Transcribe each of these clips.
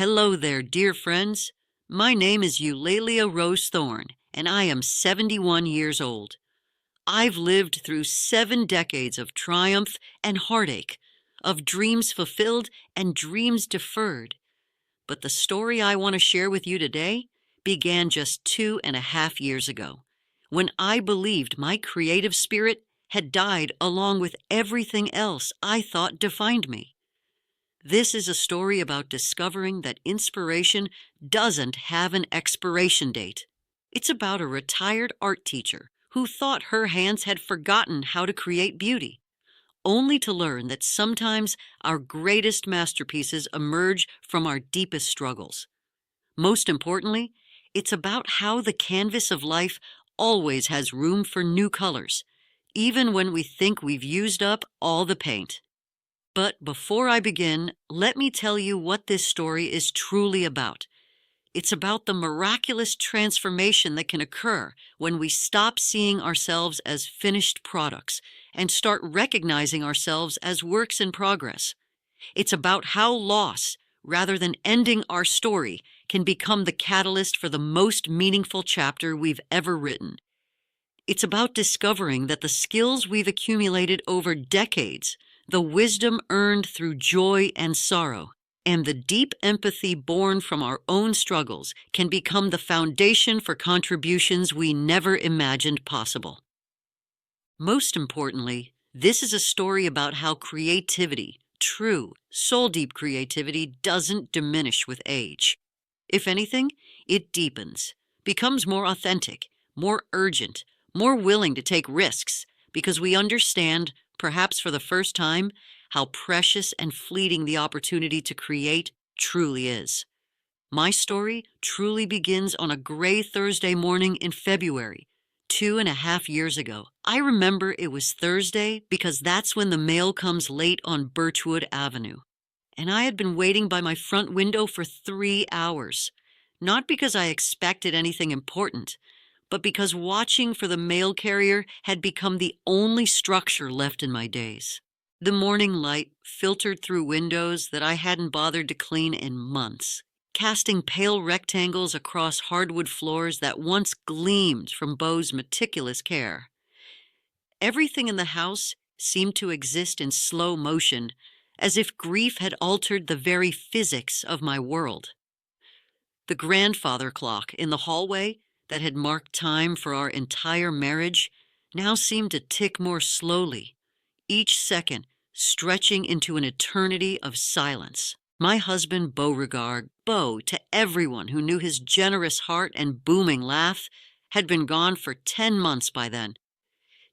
Hello there, dear friends. My name is Eulalia Rose Thorne, and I am 71 years old. I've lived through 7 decades of triumph and heartache, of dreams fulfilled and dreams deferred. But the story I want to share with you today began just 2.5 years ago, when I believed my creative spirit had died along with everything else I thought defined me. This is a story about discovering that inspiration doesn't have an expiration date. It's about a retired art teacher who thought her hands had forgotten how to create beauty, only to learn that sometimes our greatest masterpieces emerge from our deepest struggles. Most importantly, it's about how the canvas of life always has room for new colors, even when we think we've used up all the paint. But before I begin, let me tell you what this story is truly about. It's about the miraculous transformation that can occur when we stop seeing ourselves as finished products and start recognizing ourselves as works in progress. It's about how loss, rather than ending our story, can become the catalyst for the most meaningful chapter we've ever written. It's about discovering that the skills we've accumulated over decades, the wisdom earned through joy and sorrow, and the deep empathy born from our own struggles can become the foundation for contributions we never imagined possible. Most importantly, this is a story about how creativity, true, soul-deep creativity, doesn't diminish with age. If anything, it deepens, becomes more authentic, more urgent, more willing to take risks, because we understand, perhaps for the first time, how precious and fleeting the opportunity to create truly is. My story truly begins on a gray Thursday morning in February, 2.5 years ago. I remember it was Thursday because that's when the mail comes late on Birchwood Avenue. And I had been waiting by my front window for 3 hours, not because I expected anything important, but because watching for the mail carrier had become the only structure left in my days. The morning light filtered through windows that I hadn't bothered to clean in months, casting pale rectangles across hardwood floors that once gleamed from Beau's meticulous care. Everything in the house seemed to exist in slow motion, as if grief had altered the very physics of my world. The grandfather clock in the hallway that had marked time for our entire marriage now seemed to tick more slowly, each second stretching into an eternity of silence. My husband Beauregard, Beau to everyone who knew his generous heart and booming laugh, had been gone for 10 months by then.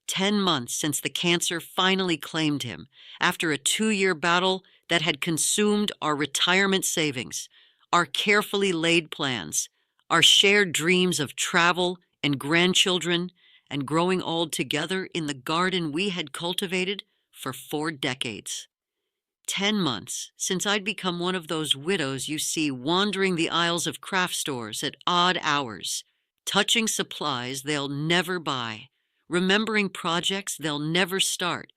10 months since the cancer finally claimed him, after a 2-year battle that had consumed our retirement savings, our carefully laid plans, our shared dreams of travel and grandchildren, and growing old together in the garden we had cultivated for 4 decades. 10 months since I'd become one of those widows you see wandering the aisles of craft stores at odd hours, touching supplies they'll never buy, remembering projects they'll never start,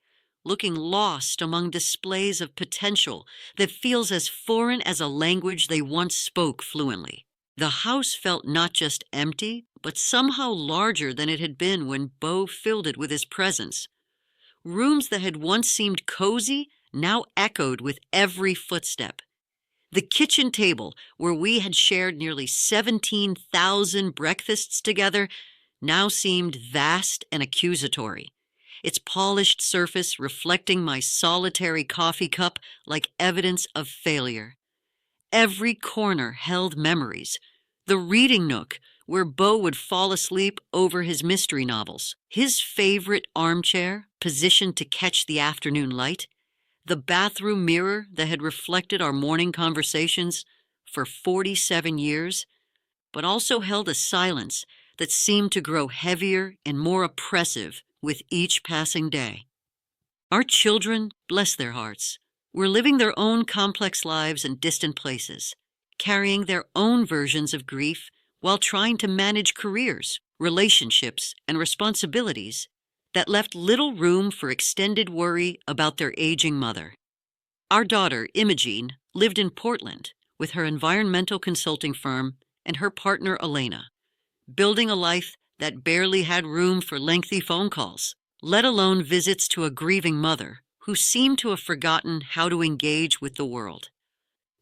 looking lost among displays of potential that feels as foreign as a language they once spoke fluently. The house felt not just empty, but somehow larger than it had been when Beau filled it with his presence. Rooms that had once seemed cozy now echoed with every footstep. The kitchen table, where we had shared nearly 17,000 breakfasts together, now seemed vast and accusatory, its polished surface reflecting my solitary coffee cup like evidence of failure. Every corner held memories. The reading nook, where Beau would fall asleep over his mystery novels, his favorite armchair, positioned to catch the afternoon light, the bathroom mirror that had reflected our morning conversations for 47 years, but also held a silence that seemed to grow heavier and more oppressive with each passing day. Our children, bless their hearts, were living their own complex lives in distant places, carrying their own versions of grief while trying to manage careers, relationships, and responsibilities that left little room for extended worry about their aging mother. Our daughter, Imogene, lived in Portland, with her environmental consulting firm and her partner Elena, building a life that barely had room for lengthy phone calls, let alone visits to a grieving mother who seemed to have forgotten how to engage with the world.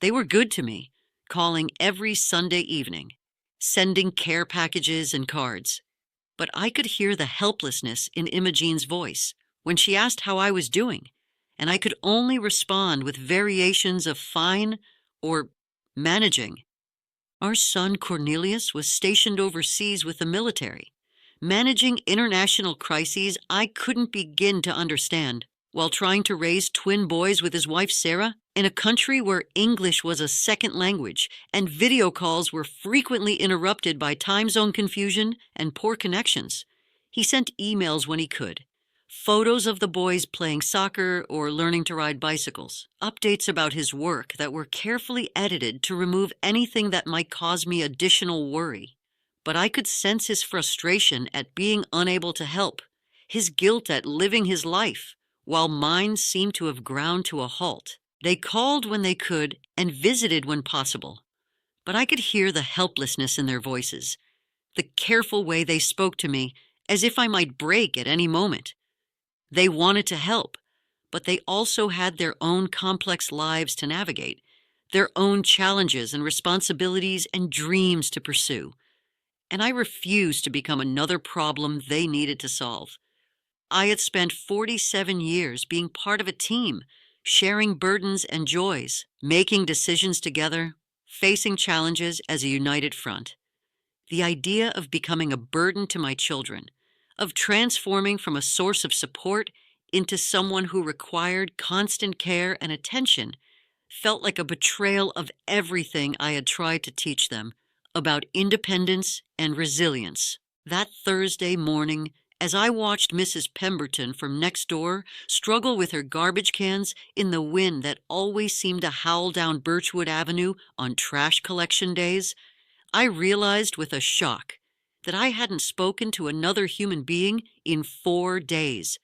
They were good to me, calling every Sunday evening, sending care packages and cards. But I could hear the helplessness in Imogene's voice when she asked how I was doing, and I could only respond with variations of fine or managing. Our son Cornelius was stationed overseas with the military, managing international crises I couldn't begin to understand, while trying to raise twin boys with his wife Sarah in a country where English was a second language and video calls were frequently interrupted by time zone confusion and poor connections. He sent emails when he could, photos of the boys playing soccer or learning to ride bicycles, updates about his work that were carefully edited to remove anything that might cause me additional worry. But I could sense his frustration at being unable to help, his guilt at living his life, while mine seemed to have ground to a halt. They called when they could and visited when possible, but I could hear the helplessness in their voices, the careful way they spoke to me as if I might break at any moment. They wanted to help, but they also had their own complex lives to navigate, their own challenges and responsibilities and dreams to pursue. And I refused to become another problem they needed to solve. I had spent 47 years being part of a team, sharing burdens and joys, making decisions together, facing challenges as a united front. The idea of becoming a burden to my children, of transforming from a source of support into someone who required constant care and attention, felt like a betrayal of everything I had tried to teach them about independence and resilience. That Thursday morning, as I watched Mrs. Pemberton from next door struggle with her garbage cans in the wind that always seemed to howl down Birchwood Avenue on trash collection days, I realized with a shock that I hadn't spoken to another human being in 4 days.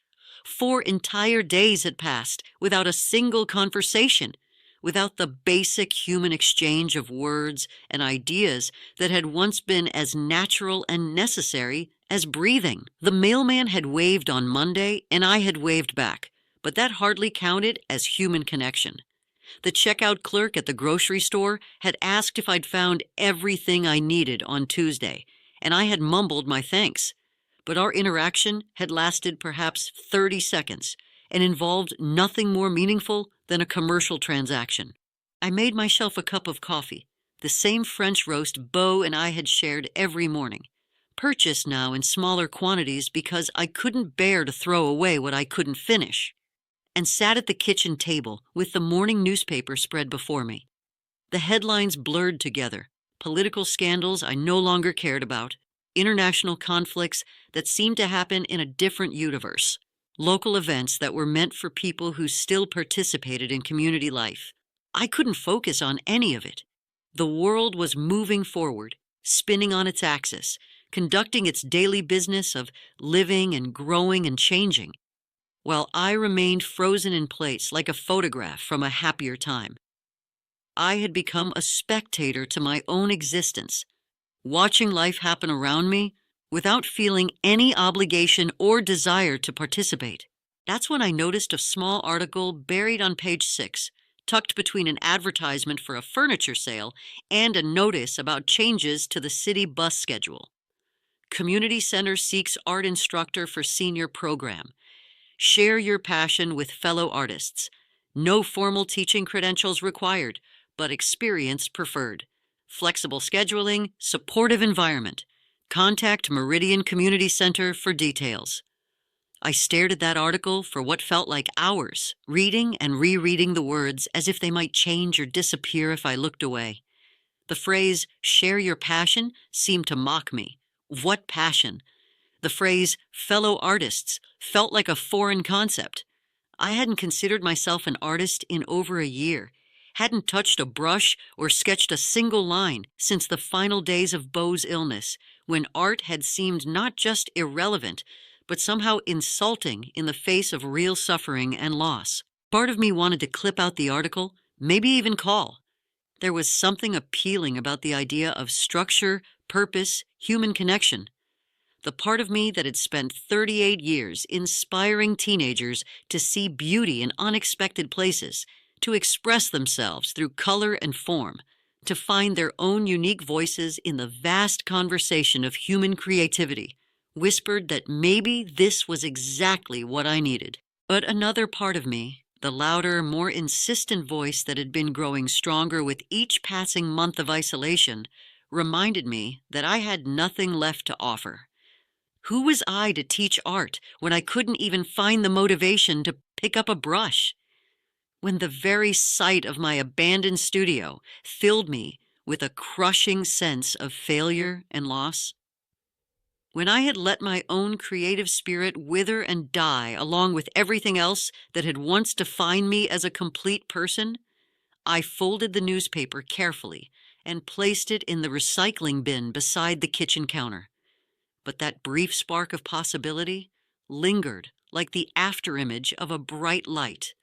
4 entire days had passed without a single conversation, without the basic human exchange of words and ideas that had once been as natural and necessary as breathing. The mailman had waved on Monday, and I had waved back, but that hardly counted as human connection. The checkout clerk at the grocery store had asked if I'd found everything I needed on Tuesday, and I had mumbled my thanks. But our interaction had lasted perhaps 30 seconds and involved nothing more meaningful than a commercial transaction. I made myself a cup of coffee, the same French roast Beau and I had shared every morning, purchased now in smaller quantities because I couldn't bear to throw away what I couldn't finish, and sat at the kitchen table with the morning newspaper spread before me. The headlines blurred together, political scandals I no longer cared about, international conflicts that seemed to happen in a different universe, local events that were meant for people who still participated in community life. I couldn't focus on any of it. The world was moving forward, spinning on its axis, conducting its daily business of living and growing and changing, while I remained frozen in place like a photograph from a happier time. I had become a spectator to my own existence, watching life happen around me without feeling any obligation or desire to participate. That's when I noticed a small article buried on page 6, tucked between an advertisement for a furniture sale and a notice about changes to the city bus schedule. Community Center seeks art instructor for senior program. Share your passion with fellow artists. No formal teaching credentials required, but experience preferred. Flexible scheduling, supportive environment. Contact Meridian Community Center for details. I stared at that article for what felt like hours, reading and rereading the words as if they might change or disappear if I looked away. The phrase, share your passion, seemed to mock me. What passion? The phrase, fellow artists, felt like a foreign concept. I hadn't considered myself an artist in over a year, hadn't touched a brush or sketched a single line since the final days of Beau's illness, when art had seemed not just irrelevant, but somehow insulting in the face of real suffering and loss. Part of me wanted to clip out the article, maybe even call. There was something appealing about the idea of structure, purpose, human connection. The part of me that had spent 38 years inspiring teenagers to see beauty in unexpected places, to express themselves through color and form, to find their own unique voices in the vast conversation of human creativity, whispered that maybe this was exactly what I needed. But another part of me, the louder, more insistent voice that had been growing stronger with each passing month of isolation, reminded me that I had nothing left to offer. Who was I to teach art when I couldn't even find the motivation to pick up a brush? When the very sight of my abandoned studio filled me with a crushing sense of failure and loss? When I had let my own creative spirit wither and die along with everything else that had once defined me as a complete person, I folded the newspaper carefully and placed it in the recycling bin beside the kitchen counter. But that brief spark of possibility lingered like the afterimage of a bright light.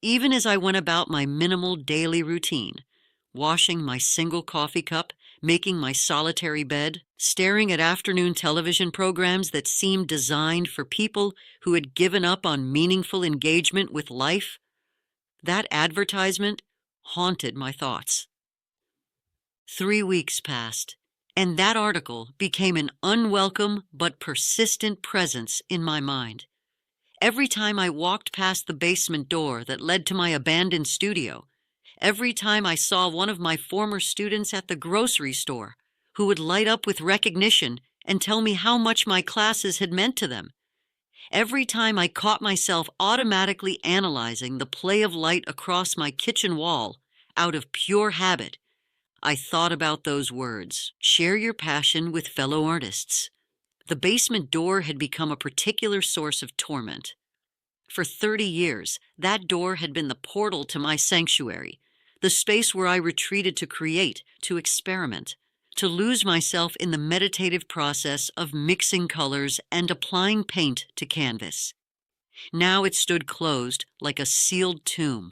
Even as I went about my minimal daily routine, washing my single coffee cup, making my solitary bed, staring at afternoon television programs that seemed designed for people who had given up on meaningful engagement with life, that advertisement haunted my thoughts. 3 weeks passed, and that article became an unwelcome but persistent presence in my mind. Every time I walked past the basement door that led to my abandoned studio, every time I saw one of my former students at the grocery store who would light up with recognition and tell me how much my classes had meant to them, every time I caught myself automatically analyzing the play of light across my kitchen wall out of pure habit, I thought about those words: share your passion with fellow artists. The basement door had become a particular source of torment. For 30 years, that door had been the portal to my sanctuary, the space where I retreated to create, to experiment, to lose myself in the meditative process of mixing colors and applying paint to canvas. Now it stood closed like a sealed tomb,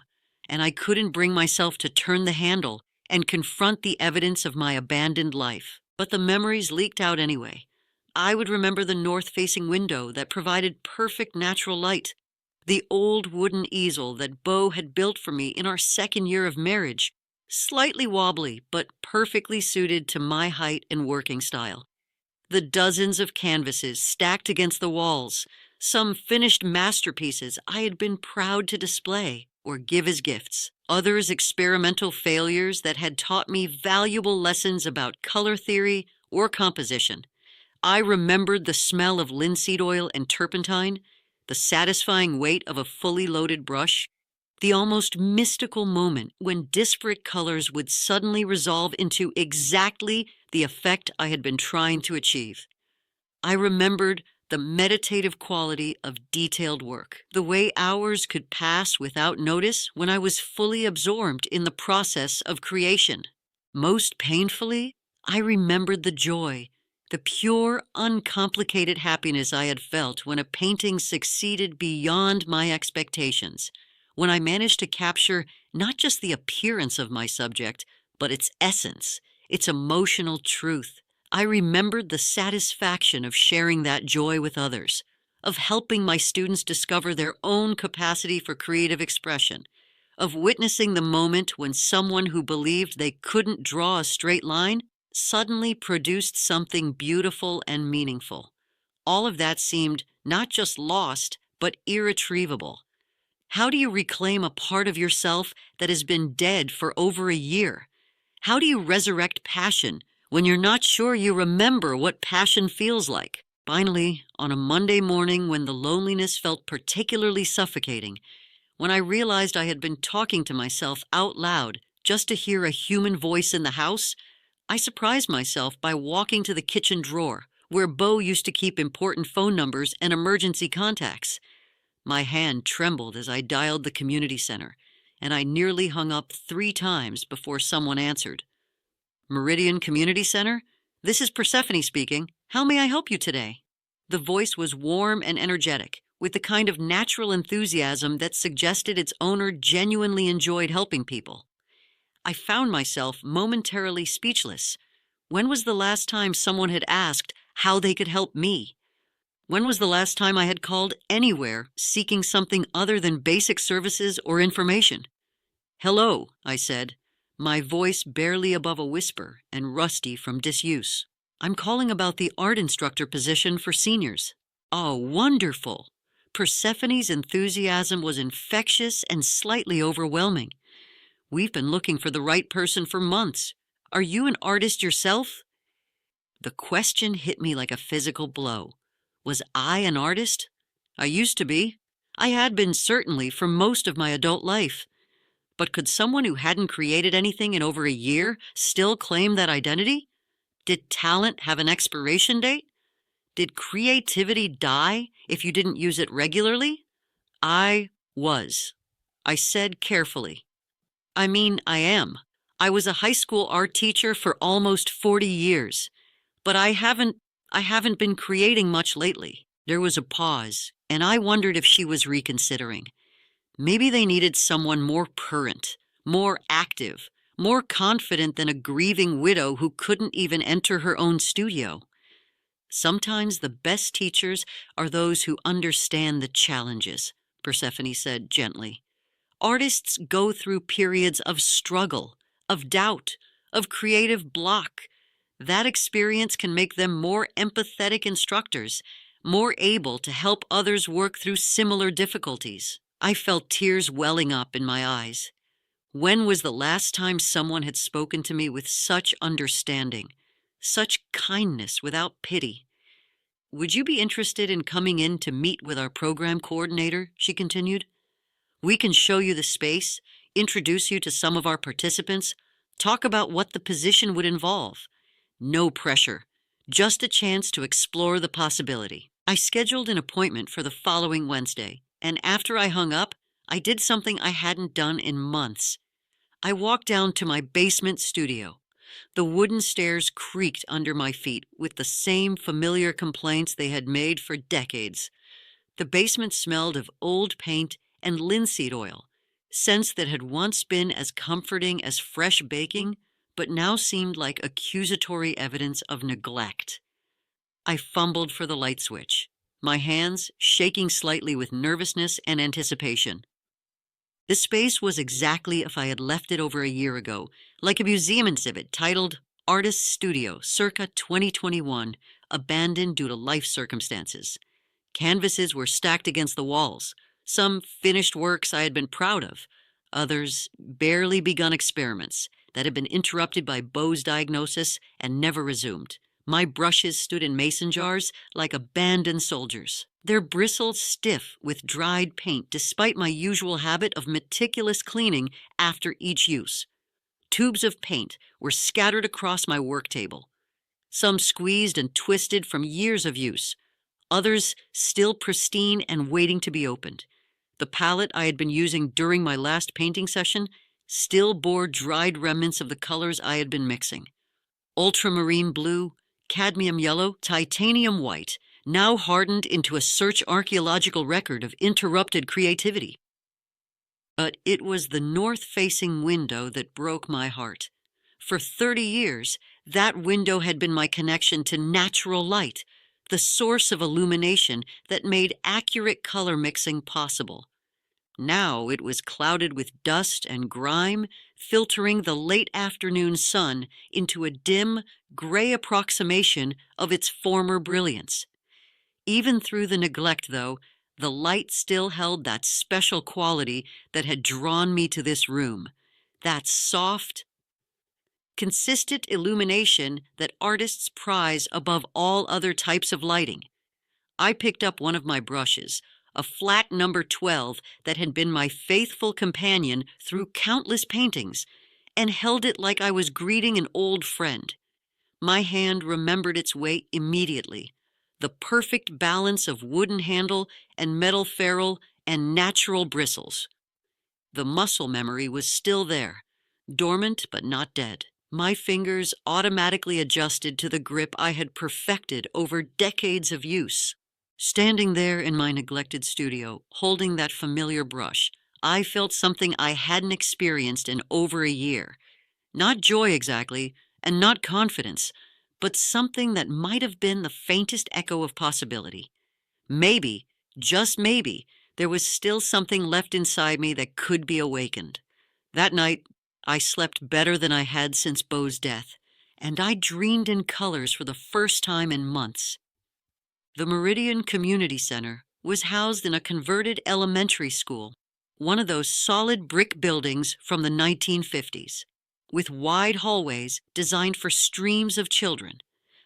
and I couldn't bring myself to turn the handle and confront the evidence of my abandoned life. But the memories leaked out anyway. I would remember the north-facing window that provided perfect natural light, the old wooden easel that Beau had built for me in our second year of marriage, slightly wobbly but perfectly suited to my height and working style. The dozens of canvases stacked against the walls, some finished masterpieces I had been proud to display or give as gifts, others experimental failures that had taught me valuable lessons about color theory or composition. I remembered the smell of linseed oil and turpentine, the satisfying weight of a fully loaded brush, the almost mystical moment when disparate colors would suddenly resolve into exactly the effect I had been trying to achieve. I remembered the meditative quality of detailed work, the way hours could pass without notice when I was fully absorbed in the process of creation. Most painfully, I remembered the joy, the pure, uncomplicated happiness I had felt when a painting succeeded beyond my expectations, when I managed to capture not just the appearance of my subject, but its essence, its emotional truth. I remembered the satisfaction of sharing that joy with others, of helping my students discover their own capacity for creative expression, of witnessing the moment when someone who believed they couldn't draw a straight line suddenly produced something beautiful and meaningful. All of that seemed not just lost, but irretrievable. How do you reclaim a part of yourself that has been dead for over a year? How do you resurrect passion when you're not sure you remember what passion feels like? Finally, on a Monday morning when the loneliness felt particularly suffocating, when I realized I had been talking to myself out loud just to hear a human voice in the house, I surprised myself by walking to the kitchen drawer, where Beau used to keep important phone numbers and emergency contacts. My hand trembled as I dialed the community center, and I nearly hung up 3 times before someone answered. Meridian Community Center? This is Persephone speaking. How may I help you today? The voice was warm and energetic, with the kind of natural enthusiasm that suggested its owner genuinely enjoyed helping people. I found myself momentarily speechless. When was the last time someone had asked how they could help me? When was the last time I had called anywhere seeking something other than basic services or information? "Hello," I said, my voice barely above a whisper and rusty from disuse. "I'm calling about the art instructor position for seniors." "Oh, wonderful!" Persephone's enthusiasm was infectious and slightly overwhelming. "We've been looking for the right person for months. Are you an artist yourself?" The question hit me like a physical blow. Was I an artist? I used to be. I had been, certainly, for most of my adult life. But could someone who hadn't created anything in over a year still claim that identity? Did talent have an expiration date? Did creativity die if you didn't use it regularly? I was. I said carefully. I am. I was a high school art teacher for almost 40 years, but I haven't been creating much lately. There was a pause, and I wondered if she was reconsidering. Maybe they needed someone more current, more active, more confident than a grieving widow who couldn't even enter her own studio. Sometimes the best teachers are those who understand the challenges, Persephone said gently. Artists go through periods of struggle, of doubt, of creative block. That experience can make them more empathetic instructors, more able to help others work through similar difficulties. I felt tears welling up in my eyes. When was the last time someone had spoken to me with such understanding, such kindness without pity? "Would you be interested in coming in to meet with our program coordinator?" she continued. "We can show you the space, introduce you to some of our participants, talk about what the position would involve. No pressure, just a chance to explore the possibility." I scheduled an appointment for the following Wednesday, and after I hung up, I did something I hadn't done in months. I walked down to my basement studio. The wooden stairs creaked under my feet with the same familiar complaints they had made for decades. The basement smelled of old paint and linseed oil, scents that had once been as comforting as fresh baking, but now seemed like accusatory evidence of neglect. I fumbled for the light switch, my hands shaking slightly with nervousness and anticipation. The space was exactly as I had left it over a year ago, like a museum exhibit titled Artist's Studio, circa 2021, abandoned due to life circumstances. Canvases were stacked against the walls, some finished works I had been proud of, others barely begun experiments that had been interrupted by Bowe's diagnosis and never resumed. My brushes stood in mason jars like abandoned soldiers, their bristles stiff with dried paint despite my usual habit of meticulous cleaning after each use. Tubes of paint were scattered across my work table, some squeezed and twisted from years of use, others still pristine and waiting to be opened. The palette I had been using during my last painting session still bore dried remnants of the colors I had been mixing. Ultramarine blue, cadmium yellow, titanium white, now hardened into a search archaeological record of interrupted creativity. But it was the north-facing window that broke my heart. For 30 years, that window had been my connection to natural light, the source of illumination that made accurate color mixing possible. Now it was clouded with dust and grime, filtering the late afternoon sun into a dim, gray approximation of its former brilliance. Even through the neglect, though, the light still held that special quality that had drawn me to this room, that soft, consistent illumination that artists prize above all other types of lighting. I picked up one of my brushes, a flat number 12 that had been my faithful companion through countless paintings, and held it like I was greeting an old friend. My hand remembered its weight immediately, the perfect balance of wooden handle and metal ferrule and natural bristles. The muscle memory was still there, dormant but not dead. My fingers automatically adjusted to the grip I had perfected over decades of use. Standing there in my neglected studio, holding that familiar brush, I felt something I hadn't experienced in over a year, Not joy exactly, and not confidence, but something that might have been the faintest echo of possibility. Maybe, just maybe, there was still something left inside me that could be awakened. That night, I slept better than I had since Beau's death, and I dreamed in colors for the first time in months. The Meridian Community Center was housed in a converted elementary school, one of those solid brick buildings from the 1950s, with wide hallways designed for streams of children,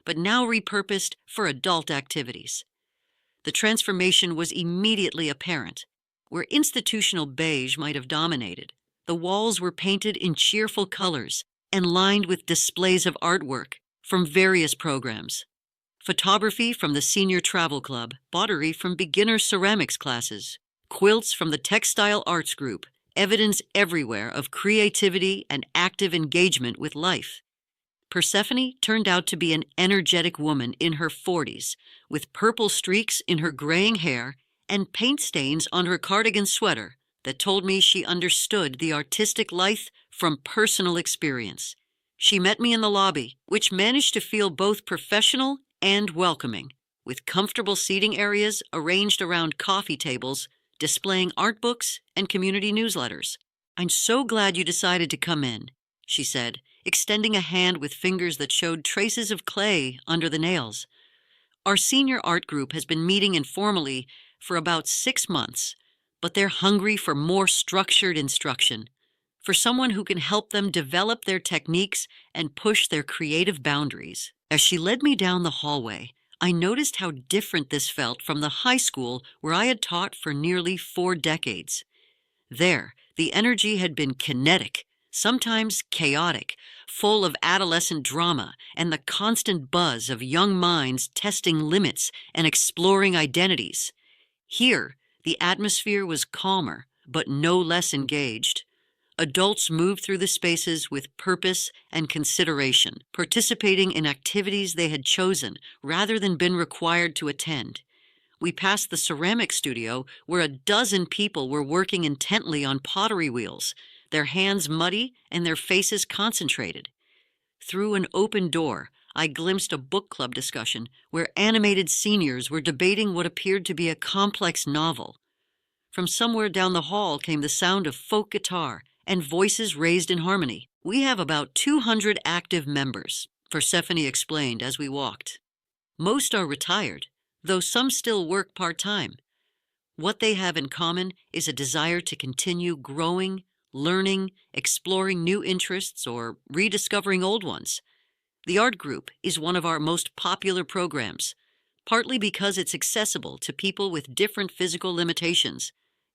but now repurposed for adult activities. The transformation was immediately apparent. Where institutional beige might have dominated, the walls were painted in cheerful colors and lined with displays of artwork from various programs. Photography from the Senior Travel Club, pottery from beginner ceramics classes, quilts from the Textile Arts Group, evidence everywhere of creativity and active engagement with life. Persephone turned out to be an energetic woman in her 40s, with purple streaks in her graying hair and paint stains on her cardigan sweater that told me she understood the artistic life from personal experience. She met me in the lobby, which managed to feel both professional and welcoming, with comfortable seating areas arranged around coffee tables, displaying art books and community newsletters. "I'm so glad you decided to come in," she said, extending a hand with fingers that showed traces of clay under the nails. "Our senior art group has been meeting informally for about 6 months, but they're hungry for more structured instruction, for someone who can help them develop their techniques and push their creative boundaries." As she led me down the hallway, I noticed how different this felt from the high school where I had taught for nearly 4 decades. There, the energy had been kinetic, sometimes chaotic, full of adolescent drama and the constant buzz of young minds testing limits and exploring identities. Here, the atmosphere was calmer, but no less engaged. Adults moved through the spaces with purpose and consideration, participating in activities they had chosen rather than been required to attend. We passed the ceramic studio where a dozen people were working intently on pottery wheels, their hands muddy and their faces concentrated. Through an open door, I glimpsed a book club discussion where animated seniors were debating what appeared to be a complex novel. From somewhere down the hall came the sound of folk guitar and voices raised in harmony. "We have about 200 active members," Persephone explained as we walked. "Most are retired, though some still work part-time. What they have in common is a desire to continue growing, learning, exploring new interests, or rediscovering old ones. The art group is one of our most popular programs, partly because it's accessible to people with different physical limitations,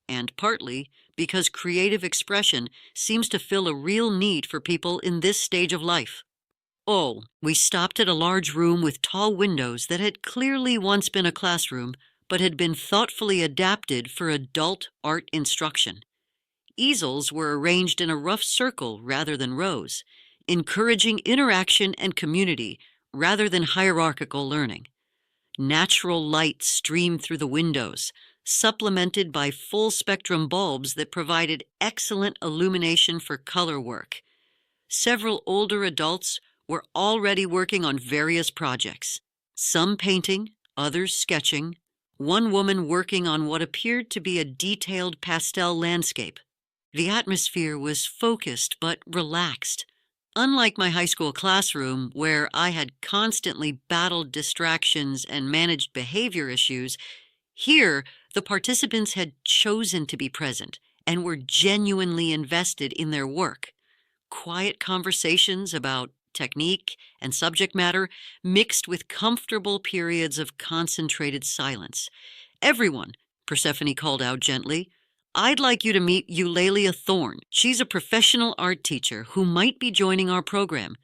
and partly because creative expression seems to fill a real need for people in this stage of life." Oh, we stopped at a large room with tall windows that had clearly once been a classroom, but had been thoughtfully adapted for adult art instruction. Easels were arranged in a rough circle rather than rows, encouraging interaction and community rather than hierarchical learning. Natural light streamed through the windows, supplemented by full-spectrum bulbs that provided excellent illumination for color work. Several older adults were already working on various projects, some painting, others sketching, one woman working on what appeared to be a detailed pastel landscape. The atmosphere was focused but relaxed. Unlike my high school classroom, where I had constantly battled distractions and managed behavior issues, here the participants had chosen to be present and were genuinely invested in their work. Quiet conversations about technique and subject matter mixed with comfortable periods of concentrated silence. "Everyone," Persephone called out gently, "I'd like you to meet Eulalia Thorne. She's a professional art teacher who might be joining our program."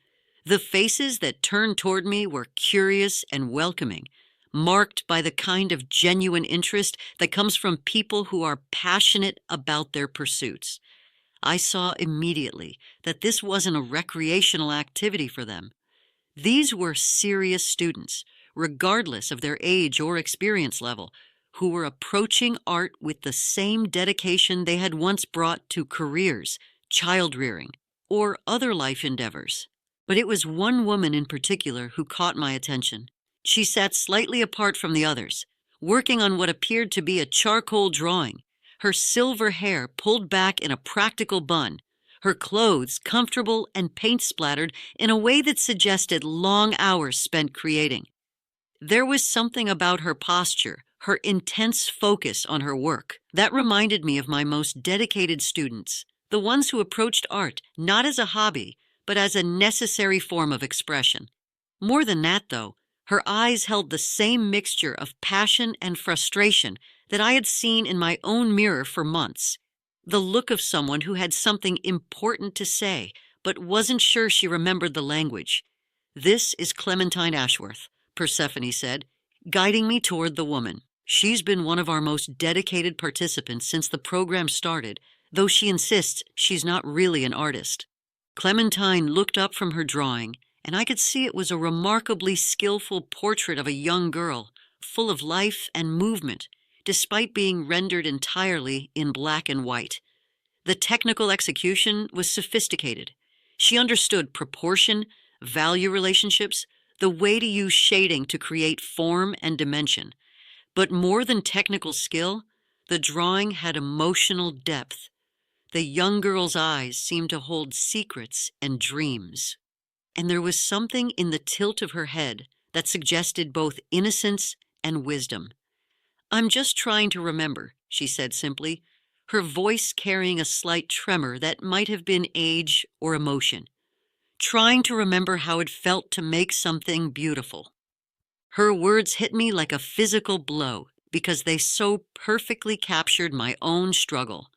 The faces that turned toward me were curious and welcoming, marked by the kind of genuine interest that comes from people who are passionate about their pursuits. I saw immediately that this wasn't a recreational activity for them. These were serious students, regardless of their age or experience level, who were approaching art with the same dedication they had once brought to careers, child rearing, or other life endeavors. But it was one woman in particular who caught my attention. She sat slightly apart from the others, working on what appeared to be a charcoal drawing, her silver hair pulled back in a practical bun, her clothes comfortable and paint-splattered in a way that suggested long hours spent creating. There was something about her posture, her intense focus on her work, that reminded me of my most dedicated students, the ones who approached art not as a hobby, but as a necessary form of expression. More than that, though, her eyes held the same mixture of passion and frustration that I had seen in my own mirror for months. The look of someone who had something important to say, but wasn't sure she remembered the language. "This is Clementine Ashworth," Persephone said, guiding me toward the woman. "She's been one of our most dedicated participants since the program started, though she insists she's not really an artist." Clementine looked up from her drawing, and I could see it was a remarkably skillful portrait of a young girl, full of life and movement, despite being rendered entirely in black and white. The technical execution was sophisticated. She understood proportion, value relationships, the way to use shading to create form and dimension. But more than technical skill, the drawing had emotional depth. The young girl's eyes seemed to hold secrets and dreams. And there was something in the tilt of her head that suggested both innocence and wisdom. "I'm just trying to remember," she said simply, her voice carrying a slight tremor that might have been age or emotion. "Trying to remember how it felt to make something beautiful." Her words hit me like a physical blow because they so perfectly captured my own struggle.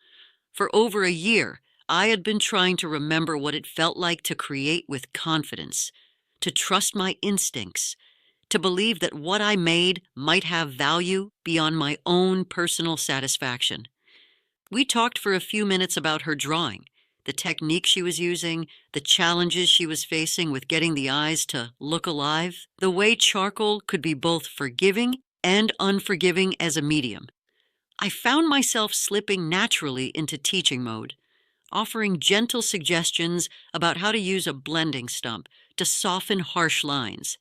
For over a year, I had been trying to remember what it felt like to create with confidence, to trust my instincts, to believe that what I made might have value beyond my own personal satisfaction. We talked for a few minutes about her drawing, the technique she was using, the challenges she was facing with getting the eyes to look alive, the way charcoal could be both forgiving and unforgiving as a medium. I found myself slipping naturally into teaching mode, offering gentle suggestions about how to use a blending stump to soften harsh lines,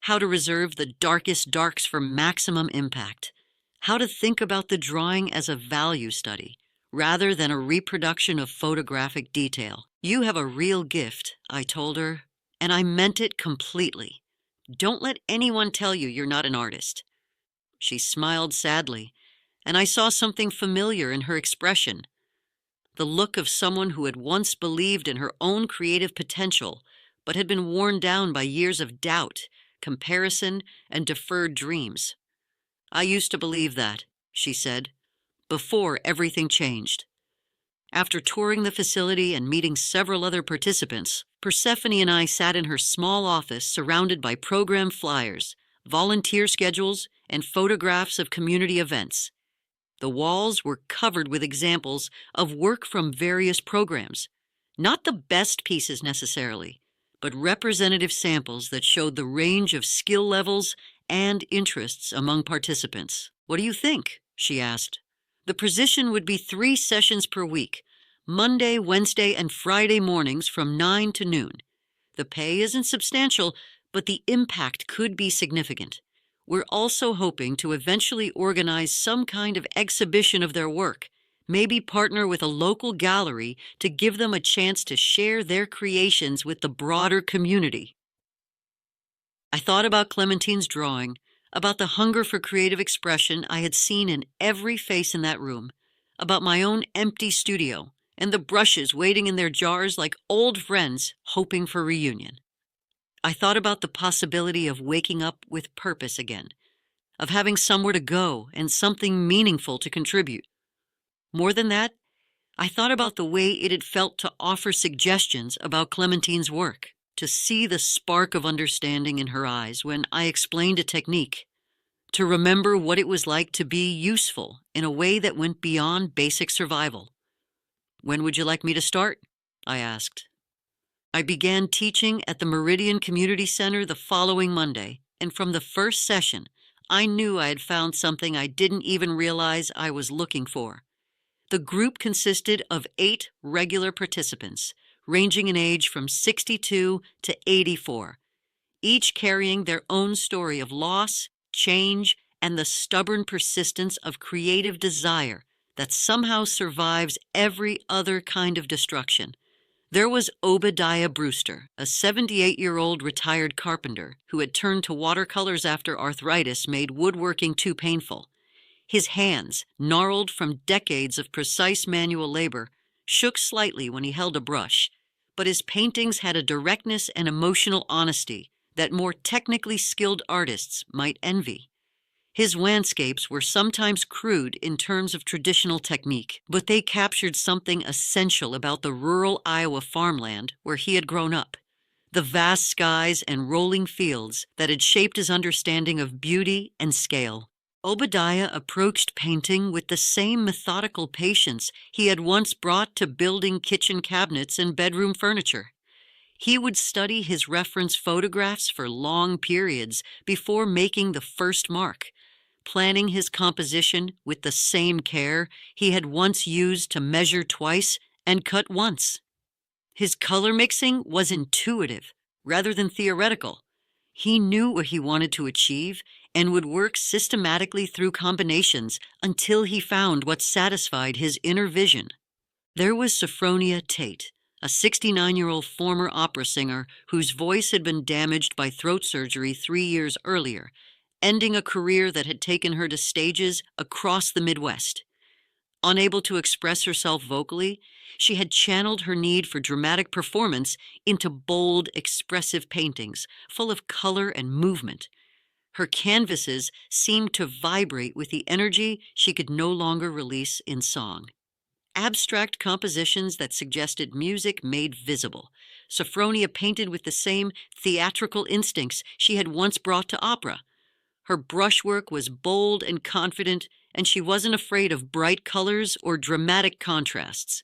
how to reserve the darkest darks for maximum impact, how to think about the drawing as a value study, rather than a reproduction of photographic detail. "You have a real gift," I told her, and I meant it completely. "Don't let anyone tell you you're not an artist." She smiled sadly, and I saw something familiar in her expression. The look of someone who had once believed in her own creative potential, but had been worn down by years of doubt, comparison, and deferred dreams. "I used to believe that," she said, "before everything changed." After touring the facility and meeting several other participants, Persephone and I sat in her small office surrounded by program flyers, volunteer schedules, and photographs of community events. The walls were covered with examples of work from various programs, not the best pieces necessarily, but representative samples that showed the range of skill levels and interests among participants. "What do you think?" she asked. The position would be 3 sessions per week, Monday, Wednesday, and Friday mornings from 9 to noon. The pay isn't substantial, but the impact could be significant. We're also hoping to eventually organize some kind of exhibition of their work, maybe partner with a local gallery to give them a chance to share their creations with the broader community. I thought about Clementine's drawing, about the hunger for creative expression I had seen in every face in that room, about my own empty studio and the brushes waiting in their jars like old friends hoping for reunion. I thought about the possibility of waking up with purpose again, of having somewhere to go and something meaningful to contribute. More than that, I thought about the way it had felt to offer suggestions about Clementine's work, to see the spark of understanding in her eyes when I explained a technique, to remember what it was like to be useful in a way that went beyond basic survival. "When would you like me to start?" I asked. I began teaching at the Meridian Community Center the following Monday, and from the first session, I knew I had found something I didn't even realize I was looking for. The group consisted of 8 regular participants, ranging in age from 62 to 84, each carrying their own story of loss, change, and the stubborn persistence of creative desire that somehow survives every other kind of destruction. There was Obadiah Brewster, a 78-year-old retired carpenter who had turned to watercolors after arthritis made woodworking too painful. His hands, gnarled from decades of precise manual labor, shook slightly when he held a brush, but his paintings had a directness and emotional honesty that more technically skilled artists might envy. His landscapes were sometimes crude in terms of traditional technique, but they captured something essential about the rural Iowa farmland where he had grown up, the vast skies and rolling fields that had shaped his understanding of beauty and scale. Obadiah approached painting with the same methodical patience he had once brought to building kitchen cabinets and bedroom furniture. He would study his reference photographs for long periods before making the first mark, planning his composition with the same care he had once used to measure twice and cut once. His color mixing was intuitive rather than theoretical. He knew what he wanted to achieve and would work systematically through combinations until he found what satisfied his inner vision. There was Sophronia Tate, a 69-year-old former opera singer whose voice had been damaged by throat surgery 3 years earlier, ending a career that had taken her to stages across the Midwest. Unable to express herself vocally, she had channeled her need for dramatic performance into bold, expressive paintings full of color and movement. Her canvases seemed to vibrate with the energy she could no longer release in song. Abstract compositions that suggested music made visible. Sophronia painted with the same theatrical instincts she had once brought to opera. Her brushwork was bold and confident, and she wasn't afraid of bright colors or dramatic contrasts.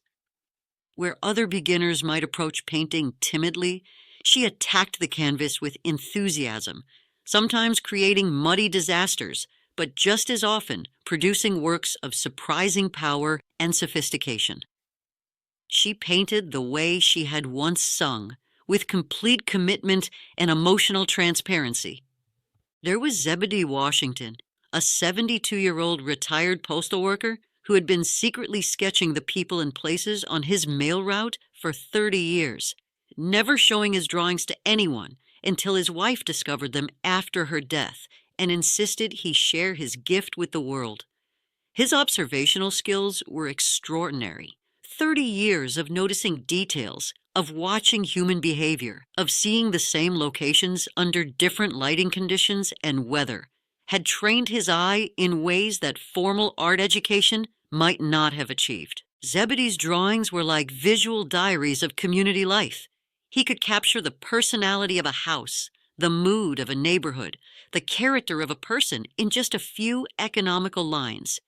Where other beginners might approach painting timidly, she attacked the canvas with enthusiasm, sometimes creating muddy disasters, but just as often producing works of surprising power and sophistication. She painted the way she had once sung, with complete commitment and emotional transparency. There was Zebedee Washington, a 72-year-old retired postal worker who had been secretly sketching the people and places on his mail route for 30 years, never showing his drawings to anyone until his wife discovered them after her death and insisted he share his gift with the world. His observational skills were extraordinary. 30 years of noticing details, of watching human behavior, of seeing the same locations under different lighting conditions and weather, had trained his eye in ways that formal art education might not have achieved. Zebedee's drawings were like visual diaries of community life. He could capture the personality of a house, the mood of a neighborhood, the character of a person in just a few economical lines.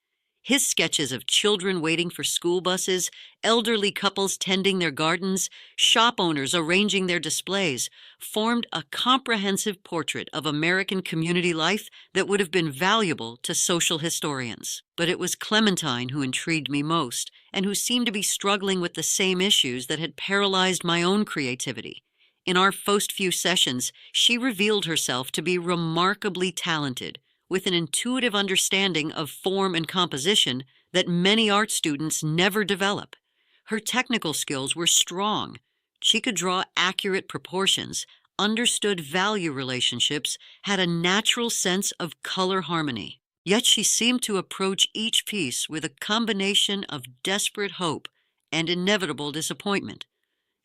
His sketches of children waiting for school buses, elderly couples tending their gardens, shop owners arranging their displays, formed a comprehensive portrait of American community life that would have been valuable to social historians. But it was Clementine who intrigued me most, and who seemed to be struggling with the same issues that had paralyzed my own creativity. In our first few sessions, she revealed herself to be remarkably talented, with an intuitive understanding of form and composition that many art students never develop. Her technical skills were strong. She could draw accurate proportions, understood value relationships, had a natural sense of color harmony. Yet she seemed to approach each piece with a combination of desperate hope and inevitable disappointment,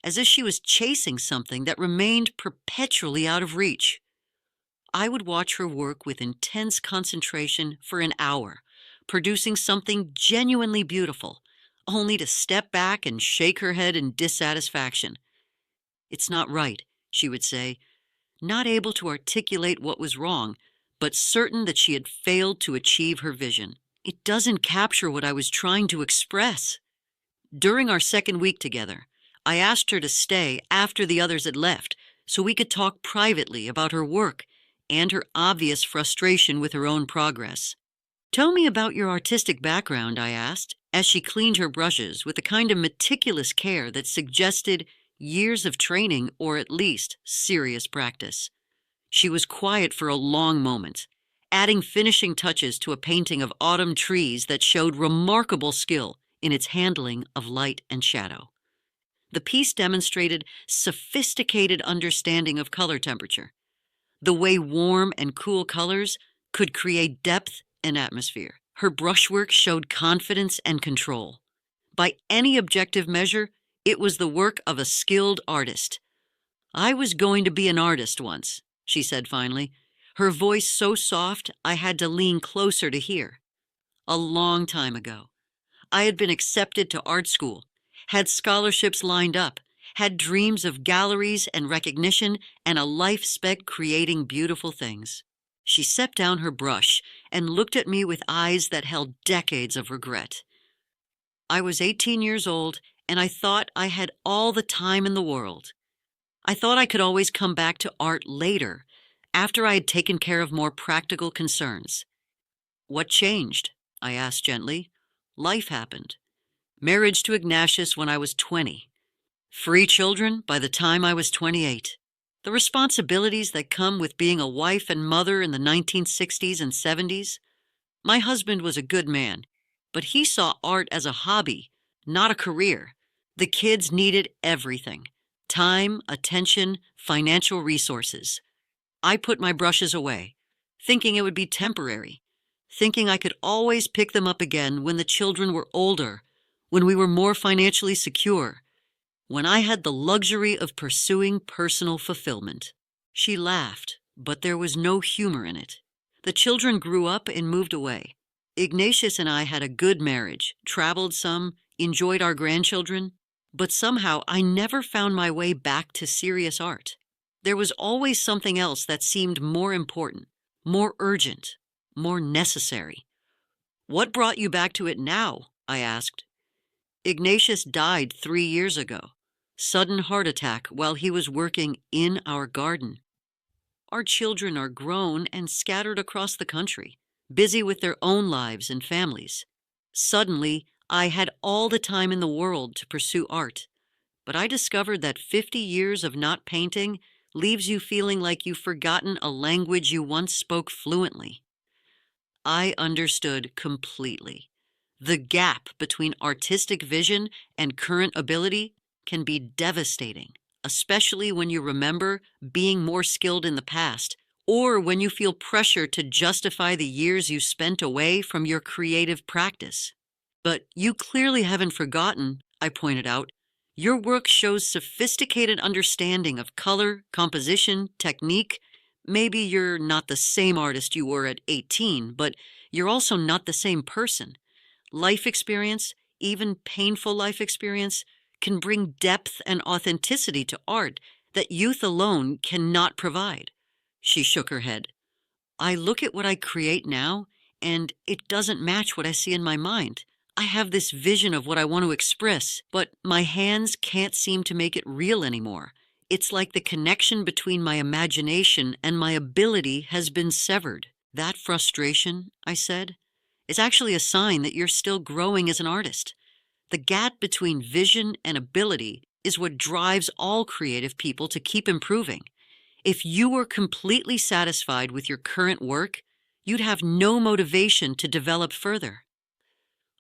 as if she was chasing something that remained perpetually out of reach. I would watch her work with intense concentration for an hour, producing something genuinely beautiful, only to step back and shake her head in dissatisfaction. "It's not right," she would say, not able to articulate what was wrong, but certain that she had failed to achieve her vision. "It doesn't capture what I was trying to express." During our second week together, I asked her to stay after the others had left so we could talk privately about her work and her obvious frustration with her own progress. "Tell me about your artistic background," I asked, as she cleaned her brushes with the kind of meticulous care that suggested years of training, or at least serious practice. She was quiet for a long moment, adding finishing touches to a painting of autumn trees that showed remarkable skill in its handling of light and shadow. The piece demonstrated sophisticated understanding of color temperature, the way warm and cool colors could create depth and atmosphere. Her brushwork showed confidence and control. By any objective measure, it was the work of a skilled artist. "I was going to be an artist once," she said finally, her voice so soft I had to lean closer to hear. "A long time ago. I had been accepted to art school, had scholarships lined up, had dreams of galleries and recognition, and a life spent creating beautiful things." She set down her brush and looked at me with eyes that held decades of regret. "I was 18 years old, and I thought I had all the time in the world. I thought I could always come back to art later, after I had taken care of more practical concerns." "What changed?" I asked gently. "Life happened. Marriage to Ignatius when I was 20. Free children by the time I was 28. The responsibilities that come with being a wife and mother in the 1960s and 70s. My husband was a good man, but he saw art as a hobby, not a career. The kids needed everything: time, attention, financial resources. I put my brushes away, thinking it would be temporary, thinking I could always pick them up again when the children were older, when we were more financially secure, when I had the luxury of pursuing personal fulfillment." She laughed, but there was no humor in it. The children grew up and moved away. Ignatius and I had a good marriage, traveled some, enjoyed our grandchildren, but somehow I never found my way back to serious art. There was always something else that seemed more important, more urgent, more necessary. "What brought you back to it now?" I asked. "Ignatius died 3 years ago. Sudden heart attack while he was working in our garden. Our children are grown and scattered across the country, busy with their own lives and families. Suddenly, I had all the time in the world to pursue art, but I discovered that 50 years of not painting leaves you feeling like you've forgotten a language you once spoke fluently." I understood completely. The gap between artistic vision and current ability can be devastating, especially when you remember being more skilled in the past, or when you feel pressure to justify the years you spent away from your creative practice. "But you clearly haven't forgotten," I pointed out. "Your work shows sophisticated understanding of color, composition, technique. Maybe you're not the same artist you were at 18, but you're also not the same person. Life experience, even painful life experience, can bring depth and authenticity to art that youth alone cannot provide." She shook her head. "I look at what I create now, and it doesn't match what I see in my mind. I have this vision of what I want to express, but my hands can't seem to make it real anymore. It's like the connection between my imagination and my ability has been severed." "That frustration," I said, "is actually a sign that you're still growing as an artist. The gap between vision and ability is what drives all creative people to keep improving. If you were completely satisfied with your current work, you'd have no motivation to develop further."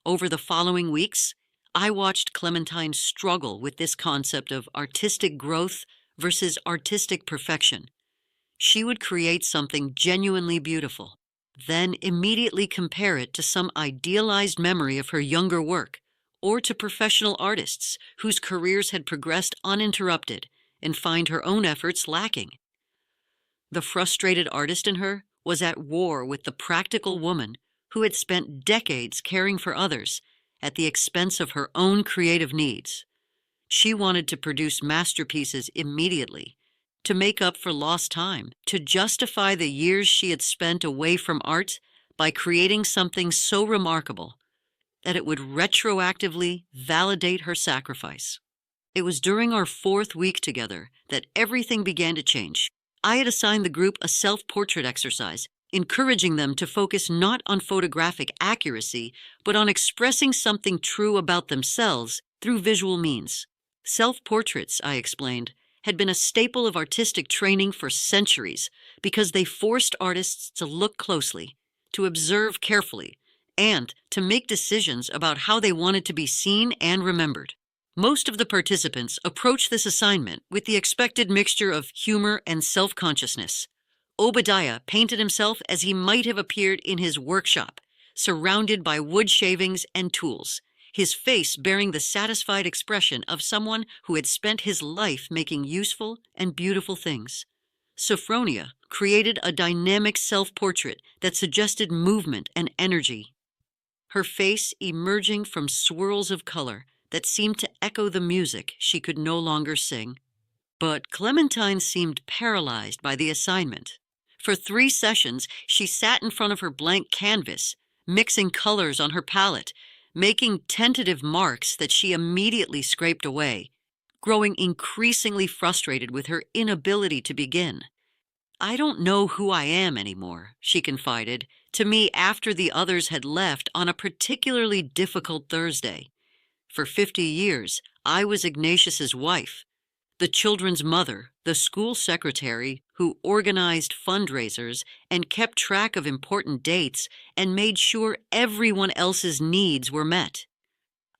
Over the following weeks, I watched Clementine struggle with this concept of artistic growth versus artistic perfection. She would create something genuinely beautiful, then immediately compare it to some idealized memory of her younger work, or to professional artists whose careers had progressed uninterrupted, and find her own efforts lacking. The frustrated artist in her was at war with the practical woman who had spent decades caring for others at the expense of her own creative needs. She wanted to produce masterpieces immediately, to make up for lost time, to justify the years she had spent away from art by creating something so remarkable that it would retroactively validate her sacrifice. It was during our 4th week together that everything began to change. I had assigned the group a self-portrait exercise, encouraging them to focus not on photographic accuracy, but on expressing something true about themselves through visual means. Self-portraits, I explained, had been a staple of artistic training for centuries because they forced artists to look closely, to observe carefully, and to make decisions about how they wanted to be seen and remembered. Most of the participants approached this assignment with the expected mixture of humor and self-consciousness. Obadiah painted himself as he might have appeared in his workshop, surrounded by wood shavings and tools, his face bearing the satisfied expression of someone who had spent his life making useful and beautiful things. Sophronia created a dynamic self-portrait that suggested movement and energy, her face emerging from swirls of color that seemed to echo the music she could no longer sing. But Clementine seemed paralyzed by the assignment. For 3 sessions, she sat in front of her blank canvas, mixing colors on her palette, making tentative marks that she immediately scraped away, growing increasingly frustrated with her inability to begin. "I don't know who I am anymore," she confided to me after the others had left on a particularly difficult Thursday. For 50 years, I was Ignatius's wife, the children's mother, the school secretary who organized fundraisers and kept track of important dates and made sure everyone else's needs were met.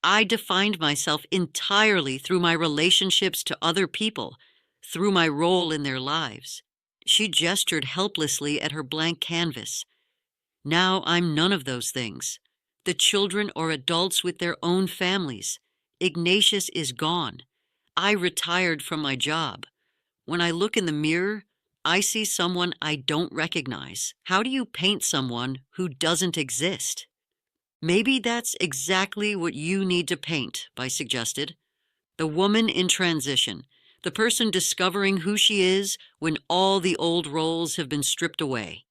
I defined myself entirely through my relationships to other people, through my role in their lives. She gestured helplessly at her blank canvas. Now I'm none of those things. The children are adults with their own families. Ignatius is gone. I retired from my job. When I look in the mirror, I see someone I don't recognize. How do you paint someone who doesn't exist? "Maybe that's exactly what you need to paint," I suggested. The woman in transition, the person discovering who she is when all the old roles have been stripped away.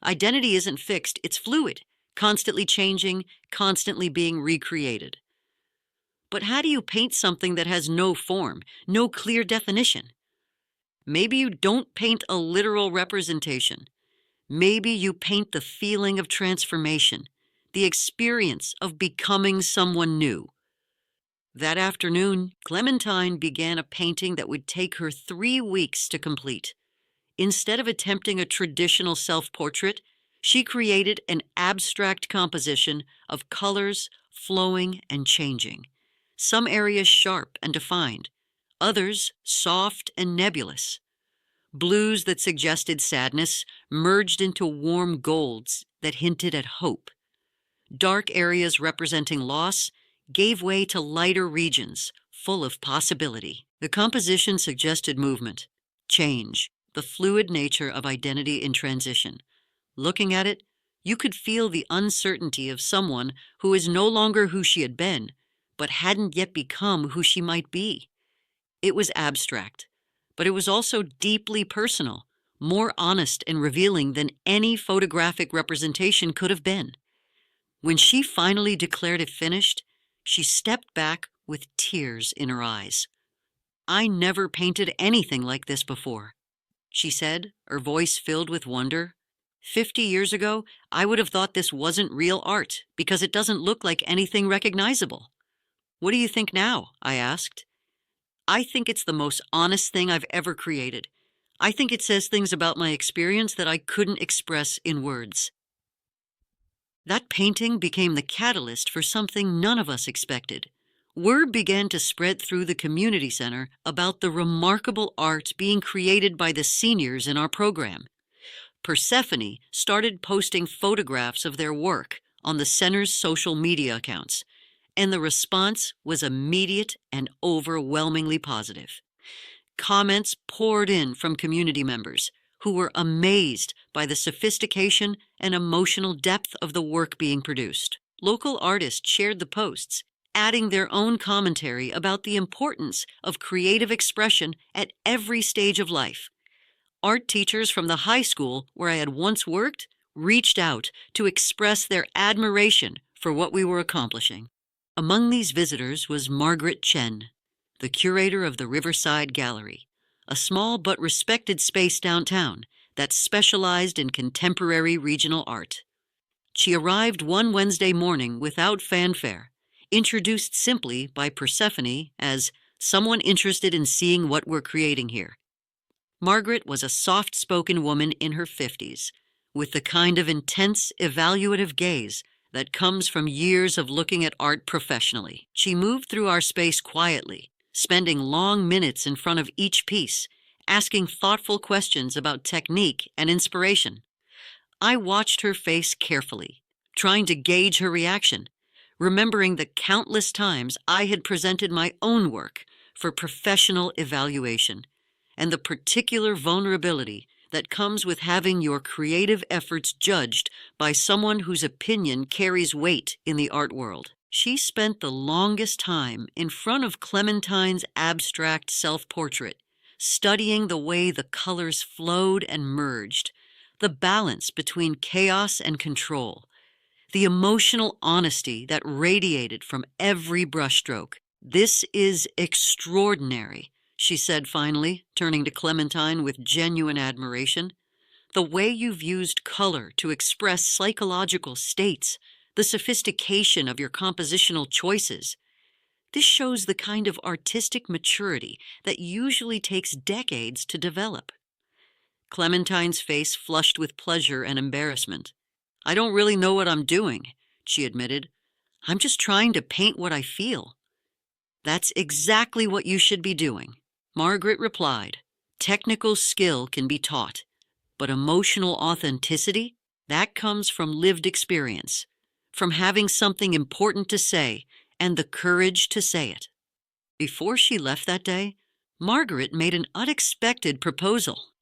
Identity isn't fixed, it's fluid, constantly changing, constantly being recreated. But how do you paint something that has no form, no clear definition? Maybe you don't paint a literal representation. Maybe you paint the feeling of transformation, the experience of becoming someone new. That afternoon, Clementine began a painting that would take her 3 weeks to complete. Instead of attempting a traditional self-portrait, she created an abstract composition of colors flowing and changing. Some areas sharp and defined, others soft and nebulous. Blues that suggested sadness merged into warm golds that hinted at hope. Dark areas representing loss gave way to lighter regions full of possibility. The composition suggested movement, change, the fluid nature of identity in transition. Looking at it, you could feel the uncertainty of someone who is no longer who she had been, but hadn't yet become who she might be. It was abstract, but it was also deeply personal, more honest and revealing than any photographic representation could have been. When she finally declared it finished, she stepped back with tears in her eyes. "I never painted anything like this before," she said, her voice filled with wonder. 50 years ago, I would have thought this wasn't real art because it doesn't look like anything recognizable. "What do you think now?" I asked. "I think it's the most honest thing I've ever created. I think it says things about my experience that I couldn't express in words." That painting became the catalyst for something none of us expected. Word began to spread through the community center about the remarkable art being created by the seniors in our program. Persephone started posting photographs of their work on the center's social media accounts, and the response was immediate and overwhelmingly positive. Comments poured in from community members who were amazed by the sophistication and emotional depth of the work being produced. Local artists shared the posts, adding their own commentary about the importance of creative expression at every stage of life. Art teachers from the high school where I had once worked reached out to express their admiration for what we were accomplishing. Among these visitors was Margaret Chen, the curator of the Riverside Gallery, a small but respected space downtown that specialized in contemporary regional art. She arrived one Wednesday morning without fanfare, introduced simply by Persephone as someone interested in seeing what we're creating here. Margaret was a soft-spoken woman in her 50s, with the kind of intense, evaluative gaze that comes from years of looking at art professionally. She moved through our space quietly, spending long minutes in front of each piece, asking thoughtful questions about technique and inspiration. I watched her face carefully, trying to gauge her reaction, remembering the countless times I had presented my own work for professional evaluation, and the particular vulnerability that comes with having your creative efforts judged by someone whose opinion carries weight in the art world. She spent the longest time in front of Clementine's abstract self-portrait, studying the way the colors flowed and merged, the balance between chaos and control, the emotional honesty that radiated from every brushstroke. "This is extraordinary," she said finally, turning to Clementine with genuine admiration. "The way you've used color to express psychological states, the sophistication of your compositional choices. This shows the kind of artistic maturity that usually takes decades to develop." Clementine's face flushed with pleasure and embarrassment. "I don't really know what I'm doing," she admitted. "I'm just trying to paint what I feel." "That's exactly what you should be doing," Margaret replied. "Technical skill can be taught, but emotional authenticity, that comes from lived experience, from having something important to say and the courage to say it." Before she left that day, Margaret made an unexpected proposal.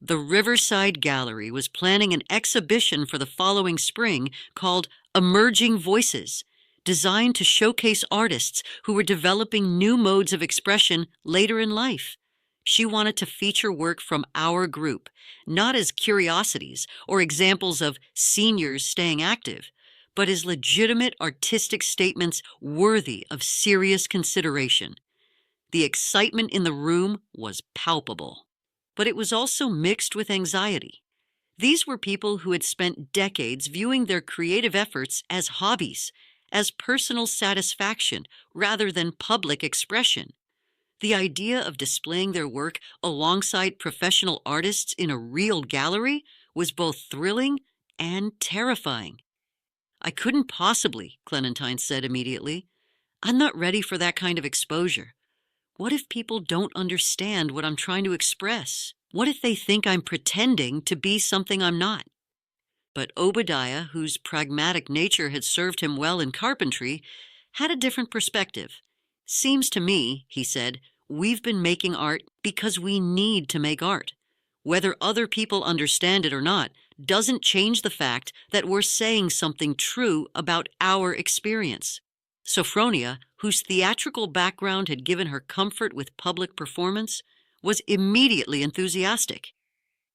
The Riverside Gallery was planning an exhibition for the following spring called Emerging Voices, designed to showcase artists who were developing new modes of expression later in life. She wanted to feature work from our group, not as curiosities or examples of seniors staying active, but as legitimate artistic statements worthy of serious consideration. The excitement in the room was palpable, but it was also mixed with anxiety. These were people who had spent decades viewing their creative efforts as hobbies, as personal satisfaction rather than public expression. The idea of displaying their work alongside professional artists in a real gallery was both thrilling and terrifying. "I couldn't possibly," Clementine said immediately. "I'm not ready for that kind of exposure. What if people don't understand what I'm trying to express? What if they think I'm pretending to be something I'm not?" But Obadiah, whose pragmatic nature had served him well in carpentry, had a different perspective. "Seems to me," he said, "we've been making art because we need to make art. Whether other people understand it or not doesn't change the fact that we're saying something true about our experience." Sophronia, whose theatrical background had given her comfort with public performance, was immediately enthusiastic.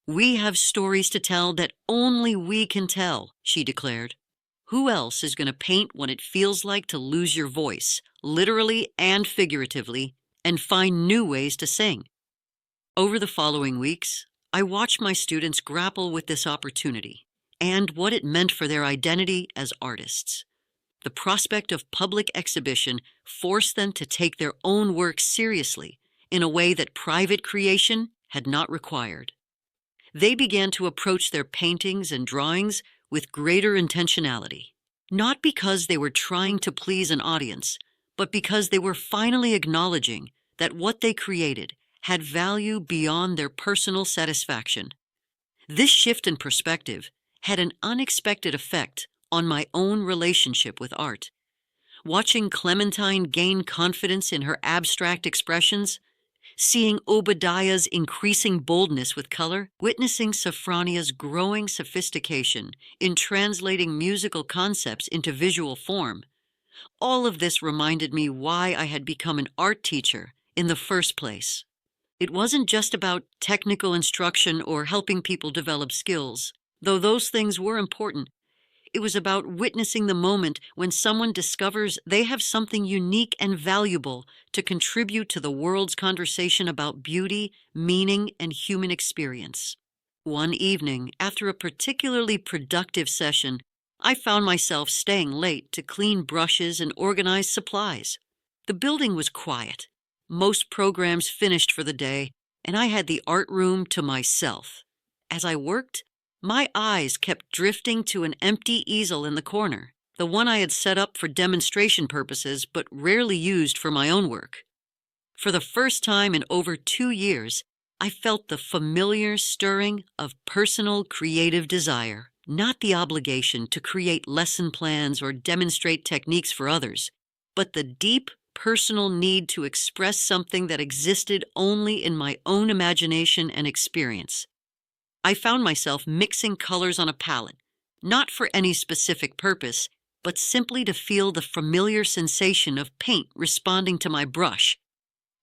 "We have stories to tell that only we can tell," she declared. "Who else is going to paint what it feels like to lose your voice, literally and figuratively, and find new ways to sing?" Over the following weeks, I watched my students grapple with this opportunity and what it meant for their identity as artists. The prospect of public exhibition forced them to take their own work seriously in a way that private creation had not required. They began to approach their paintings and drawings with greater intentionality, not because they were trying to please an audience, but because they were finally acknowledging that what they created had value beyond their personal satisfaction. This shift in perspective had an unexpected effect on my own relationship with art. Watching Clementine gain confidence in her abstract expressions, seeing Obadiah's increasing boldness with color, witnessing Sophronia's growing sophistication in translating musical concepts into visual form, all of this reminded me why I had become an art teacher in the first place. It wasn't just about technical instruction or helping people develop skills, though those things were important. It was about witnessing the moment when someone discovers they have something unique and valuable to contribute to the world's conversation about beauty, meaning, and human experience. One evening, after a particularly productive session, I found myself staying late to clean brushes and organize supplies. The building was quiet, Most programs finished for the day, and I had the art room to myself. As I worked, my eyes kept drifting to an empty easel in the corner, the one I had set up for demonstration purposes but rarely used for my own work. For the first time in over 2 years, I felt the familiar stirring of personal creative desire, not the obligation to create lesson plans or demonstrate techniques for others, but the deep personal need to express something that existed only in my own imagination and experience. I found myself mixing colors on a palette, not for any specific purpose, but simply to feel the familiar sensation of paint responding to my brush.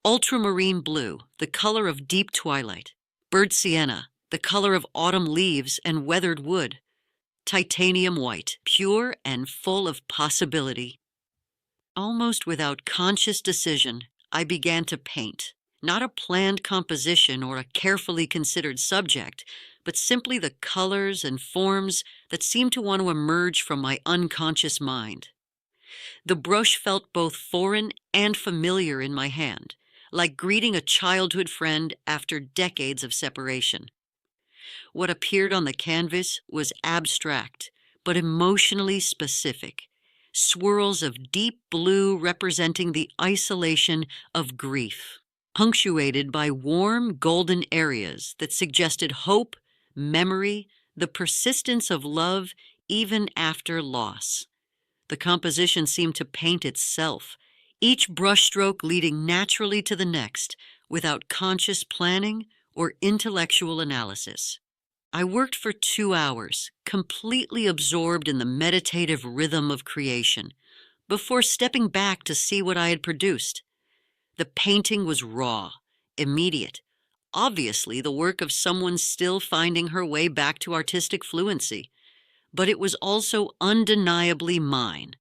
Ultramarine blue, the color of deep twilight. Burnt sienna, the color of autumn leaves and weathered wood. Titanium white, pure and full of possibility. Almost without conscious decision, I began to paint. Not a planned composition or a carefully considered subject, but simply the colors and forms that seemed to want to emerge from my unconscious mind. The brush felt both foreign and familiar in my hand, like greeting a childhood friend after decades of separation. What appeared on the canvas was abstract, but emotionally specific. Swirls of deep blue representing the isolation of grief, punctuated by warm golden areas that suggested hope, memory, the persistence of love even after loss. The composition seemed to paint itself, each brushstroke leading naturally to the next, without conscious planning or intellectual analysis. I worked for 2 hours, completely absorbed in the meditative rhythm of creation, before stepping back to see what I had produced. The painting was raw, immediate, obviously the work of someone still finding her way back to artistic fluency, but it was also undeniably mine.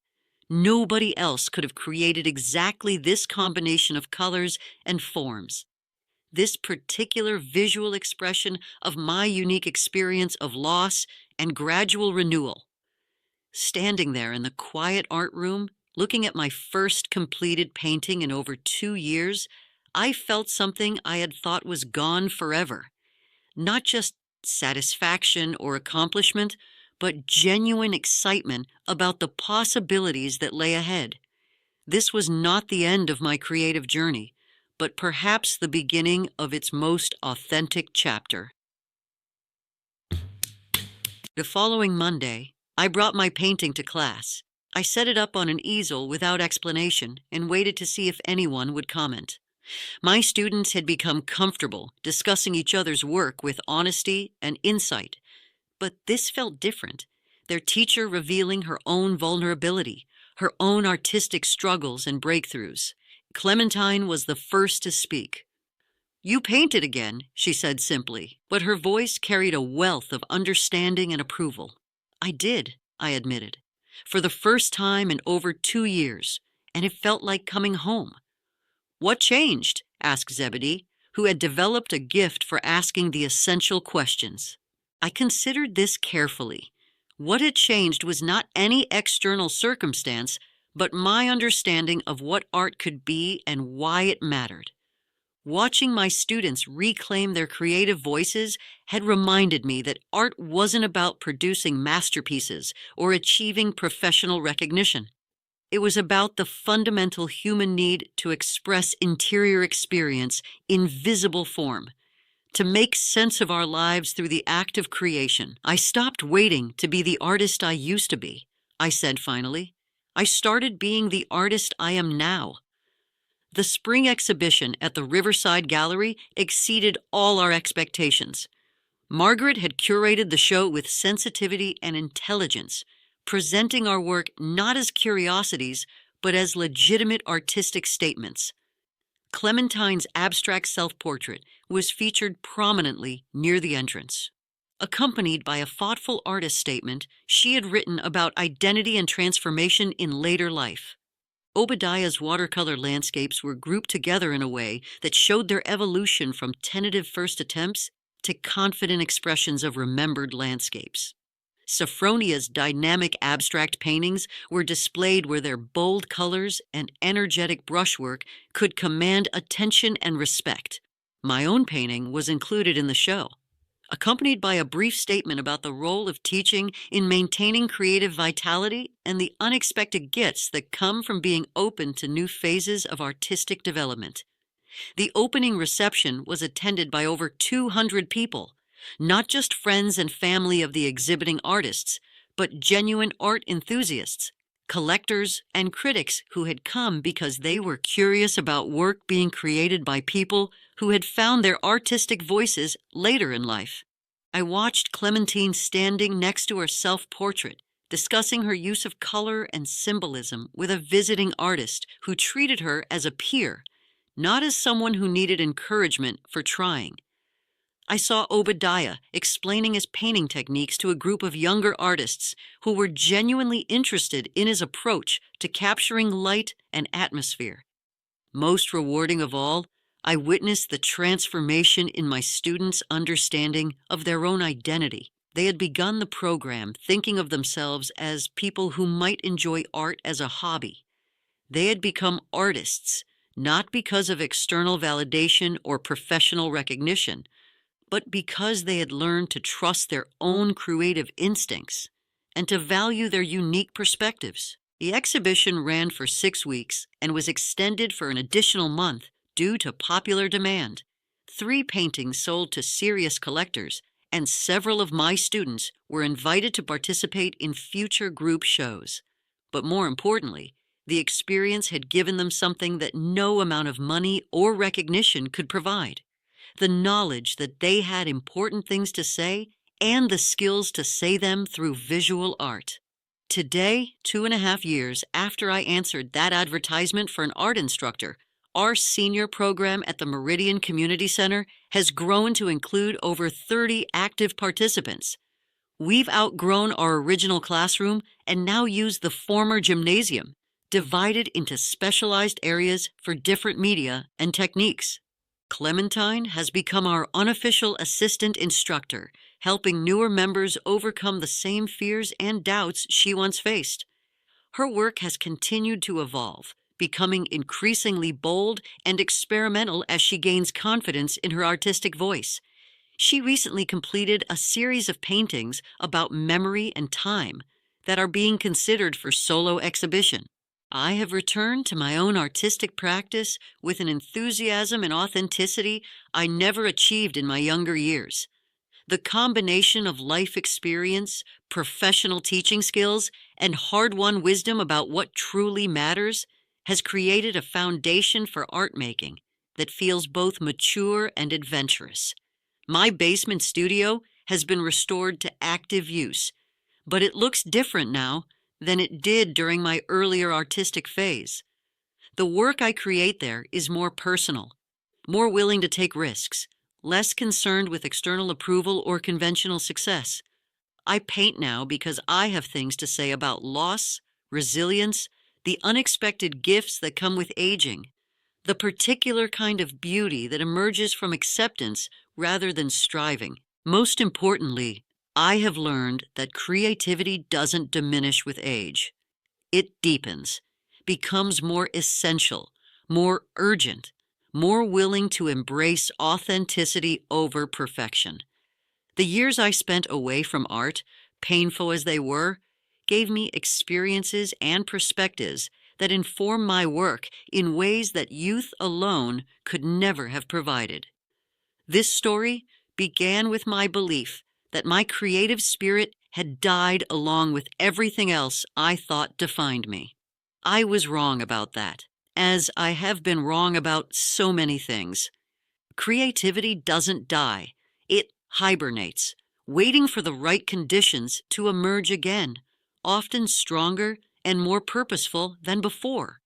Nobody else could have created exactly this combination of colors and forms. This particular visual expression of my unique experience of loss and gradual renewal. Standing there in the quiet art room, looking at my first completed painting in over 2 years, I felt something I had thought was gone forever. Not just satisfaction or accomplishment, but genuine excitement about the possibilities that lay ahead. This was not the end of my creative journey, but perhaps the beginning of its most authentic chapter. The following Monday, I brought my painting to class. I set it up on an easel without explanation and waited to see if anyone would comment. My students had become comfortable discussing each other's work with honesty and insight, but this felt different. Their teacher revealing her own vulnerability, her own artistic struggles and breakthroughs. Clementine was the first to speak. "You painted again," she said simply, but her voice carried a wealth of understanding and approval. "I did," I admitted, "for the first time in over 2 years, and it felt like coming home." "What changed?" asked Zebedee, who had developed a gift for asking the essential questions. I considered this carefully. What had changed was not any external circumstance, but my understanding of what art could be and why it mattered. Watching my students reclaim their creative voices had reminded me that art wasn't about producing masterpieces or achieving professional recognition. It was about the fundamental human need to express interior experience in visible form, to make sense of our lives through the act of creation. "I stopped waiting to be the artist I used to be," I said finally. "I started being the artist I am now." The spring exhibition at the Riverside Gallery exceeded all our expectations. Margaret had curated the show with sensitivity and intelligence, presenting our work not as curiosities, but as legitimate artistic statements. Clementine's abstract self-portrait was featured prominently near the entrance. Accompanied by a thoughtful artist statement she had written about identity and transformation in later life. Obadiah's watercolor landscapes were grouped together in a way that showed their evolution from tentative first attempts to confident expressions of remembered landscapes. Sophronia's dynamic abstract paintings were displayed where their bold colors and energetic brushwork could command attention and respect. My own painting was included in the show, accompanied by a brief statement about the role of teaching in maintaining creative vitality and the unexpected gifts that come from being open to new phases of artistic development. The opening reception was attended by over 200 people, not just friends and family of the exhibiting artists, but genuine art enthusiasts, collectors, and critics who had come because they were curious about work being created by people who had found their artistic voices later in life. I watched Clementine standing next to her self-portrait, discussing her use of color and symbolism with a visiting artist who treated her as a peer, not as someone who needed encouragement for trying. I saw Obadiah explaining his painting techniques to a group of younger artists who were genuinely interested in his approach to capturing light and atmosphere. Most rewarding of all, I witnessed the transformation in my students' understanding of their own identity. They had begun the program thinking of themselves as people who might enjoy art as a hobby. They had become artists, not because of external validation or professional recognition, but because they had learned to trust their own creative instincts and to value their unique perspectives. The exhibition ran for 6 weeks and was extended for an additional month due to popular demand. 3 paintings sold to serious collectors, and several of my students were invited to participate in future group shows. But more importantly, the experience had given them something that no amount of money or recognition could provide: the knowledge that they had important things to say and the skills to say them through visual art. Today, 2.5 years after I answered that advertisement for an art instructor, our senior program at the Meridian Community Center has grown to include over 30 active participants. We've outgrown our original classroom and now use the former gymnasium, divided into specialized areas for different media and techniques. Clementine has become our unofficial assistant instructor, helping newer members overcome the same fears and doubts she once faced. Her work has continued to evolve, becoming increasingly bold and experimental as she gains confidence in her artistic voice. She recently completed a series of paintings about memory and time that are being considered for solo exhibition. I have returned to my own artistic practice with an enthusiasm and authenticity I never achieved in my younger years. The combination of life experience, professional teaching skills, and hard-won wisdom about what truly matters has created a foundation for art making that feels both mature and adventurous. My basement studio has been restored to active use, but it looks different now than it did during my earlier artistic phase. The work I create there is more personal, more willing to take risks, less concerned with external approval or conventional success. I paint now because I have things to say about loss, resilience, the unexpected gifts that come with aging, the particular kind of beauty that emerges from acceptance rather than striving. Most importantly, I have learned that creativity doesn't diminish with age. It deepens, becomes more essential, more urgent, more willing to embrace authenticity over perfection. The years I spent away from art, painful as they were, gave me experiences and perspectives that inform my work in ways that youth alone could never have provided. This story began with my belief that my creative spirit had died along with everything else I thought defined me. I was wrong about that, as I have been wrong about so many things. Creativity doesn't die. It hibernates, waiting for the right conditions to emerge again, often stronger and more purposeful than before.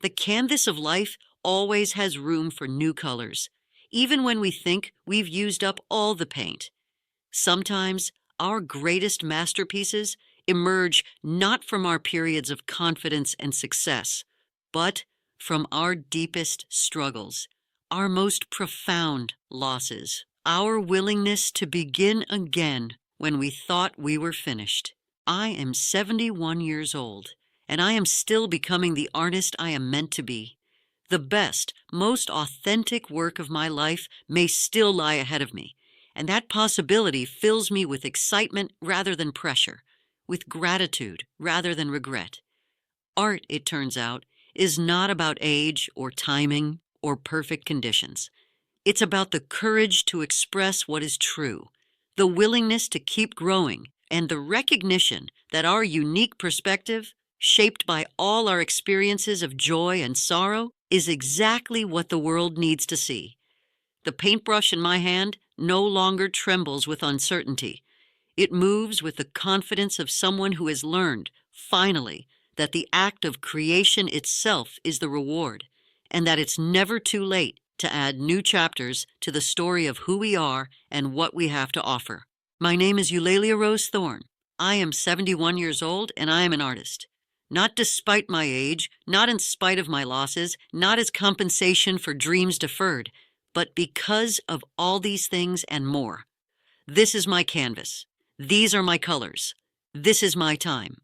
The canvas of life always has room for new colors, even when we think we've used up all the paint. Sometimes our greatest masterpieces emerge not from our periods of confidence and success, but from our deepest struggles, our most profound losses. Our willingness to begin again when we thought we were finished. I am 71 years old, and I am still becoming the artist I am meant to be. The best, most authentic work of my life may still lie ahead of me, and that possibility fills me with excitement rather than pressure, with gratitude rather than regret. Art, it turns out, is not about age or timing or perfect conditions. It's about the courage to express what is true, the willingness to keep growing, and the recognition that our unique perspective, shaped by all our experiences of joy and sorrow, is exactly what the world needs to see. The paintbrush in my hand no longer trembles with uncertainty. It moves with the confidence of someone who has learned, finally, that the act of creation itself is the reward, and that it's never too late to add new chapters to the story of who we are and what we have to offer. My name is Eulalia Rose Thorne. I am 71 years old, and I am an artist. Not despite my age, not in spite of my losses, not as compensation for dreams deferred, but because of all these things and more. This is my canvas. These are my colors. This is my time.